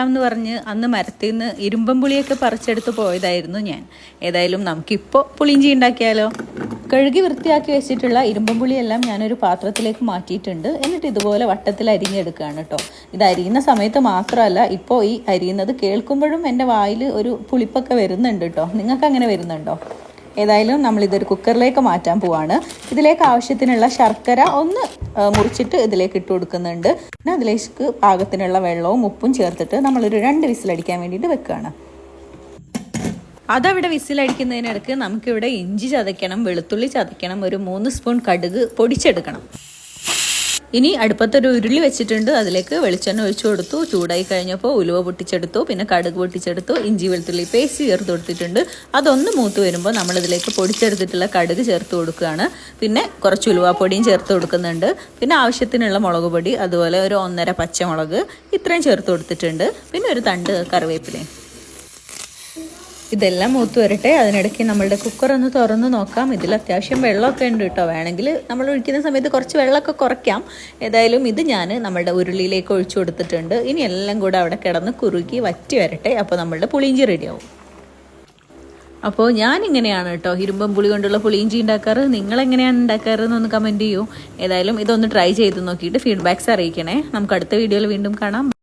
എന്ന് പറഞ്ഞ് അന്ന് മരത്തിൽ നിന്ന് ഇരുമ്പം പുളിയൊക്കെ പറിച്ചെടുത്ത് പോയതായിരുന്നു ഞാൻ. ഏതായാലും നമുക്കിപ്പോൾ പുളിയിഞ്ചി ഉണ്ടാക്കിയാലോ. കഴുകി വൃത്തിയാക്കി വെച്ചിട്ടുള്ള ഇരുമ്പം പുളിയെല്ലാം ഞാനൊരു പാത്രത്തിലേക്ക് മാറ്റിയിട്ടുണ്ട്. എന്നിട്ട് ഇതുപോലെ വട്ടത്തിൽ അരിഞ്ഞെടുക്കുകയാണ് കേട്ടോ. ഇത് അരിയുന്ന സമയത്ത് മാത്രമല്ല, ഇപ്പോൾ ഈ അരിയുന്നത് കേൾക്കുമ്പോഴും എൻ്റെ വായിൽ ഒരു പുളിപ്പൊക്കെ വരുന്നുണ്ട് കേട്ടോ. നിങ്ങൾക്ക് അങ്ങനെ വരുന്നുണ്ടോ? ഏതായാലും നമ്മളിതൊരു കുക്കറിലേക്ക് മാറ്റാൻ പോവാണ്. ഇതിലേക്ക് ആവശ്യത്തിനുള്ള ശർക്കര ഒന്ന് മുറിച്ചിട്ട് ഇതിലേക്ക് ഇട്ട് കൊടുക്കുന്നുണ്ട്. പിന്നെ അതിലേക്ക് പാകത്തിനുള്ള വെള്ളവും ഉപ്പും ചേർത്തിട്ട് നമ്മളൊരു 2 വിസിലടിക്കാൻ വേണ്ടിയിട്ട് വെക്കുകയാണ്. അതവിടെ വിസിലടിക്കുന്നതിനിടയ്ക്ക് നമുക്കിവിടെ ഇഞ്ചി ചതയ്ക്കണം, വെളുത്തുള്ളി ചതയ്ക്കണം, ഒരു 3 സ്പൂൺ കടുക് പൊടിച്ചെടുക്കണം. ഇനി അടുപ്പത്തൊരു ഉരുളി വെച്ചിട്ടുണ്ട്. അതിലേക്ക് വെളിച്ചെണ്ണ ഒഴിച്ചു കൊടുത്തു. ചൂടായി കഴിഞ്ഞപ്പോൾ ഉലുവ പൊട്ടിച്ചെടുത്തു, പിന്നെ കടുക് പൊട്ടിച്ചെടുത്തു, ഇഞ്ചി വെളുത്തുള്ളി പേസ്റ്റ് ചേർത്ത് കൊടുത്തിട്ടുണ്ട്. അതൊന്ന് മൂത്ത് വരുമ്പോൾ നമ്മളിതിലേക്ക് പൊടിച്ചെടുത്തിട്ടുള്ള കടുക് ചേർത്ത് കൊടുക്കുകയാണ്. പിന്നെ കുറച്ച് ഉലുവാപ്പൊടിയും ചേർത്ത് കൊടുക്കുന്നുണ്ട്. പിന്നെ ആവശ്യത്തിനുള്ള മുളക് പൊടി, അതുപോലെ ഒരു 1.5 പച്ചമുളക് ഇത്രയും ചേർത്ത് കൊടുത്തിട്ടുണ്ട്. പിന്നെ ഒരു തണ്ട് കറിവേപ്പിലയും. ഇതെല്ലാം മൂത്ത് വരട്ടെ. അതിനിടയ്ക്ക് നമ്മളുടെ കുക്കർ ഒന്ന് തുറന്ന് നോക്കാം. ഇതിൽ അത്യാവശ്യം വെള്ളമൊക്കെ ഉണ്ട് കേട്ടോ. വേണമെങ്കിൽ നമ്മൾ ഒഴിക്കുന്ന സമയത്ത് കുറച്ച് വെള്ളമൊക്കെ കുറയ്ക്കാം. ഏതായാലും ഇത് ഞാൻ നമ്മളുടെ ഉരുളിയിലേക്ക് ഒഴിച്ചു കൊടുത്തിട്ടുണ്ട്. ഇനി എല്ലാം കൂടെ അവിടെ കിടന്ന് കുറുകി വറ്റി വരട്ടെ. അപ്പോൾ നമ്മളുടെ പുളിയിഞ്ചി റെഡിയാവും. അപ്പോൾ ഞാനിങ്ങനെയാണ് കേട്ടോ ഇരുമ്പം പുളി കൊണ്ടുള്ള പുളിയിഞ്ചി ഉണ്ടാക്കാറ്. നിങ്ങളെങ്ങനെയാണ് ഉണ്ടാക്കാറ് എന്നൊന്ന് കമൻറ്റ് ചെയ്യൂ. ഏതായാലും ഇതൊന്ന് ട്രൈ ചെയ്ത് നോക്കിയിട്ട് ഫീഡ്ബാക്ക്സ് അറിയിക്കണേ. നമുക്ക് അടുത്ത വീഡിയോയിൽ വീണ്ടും കാണാം.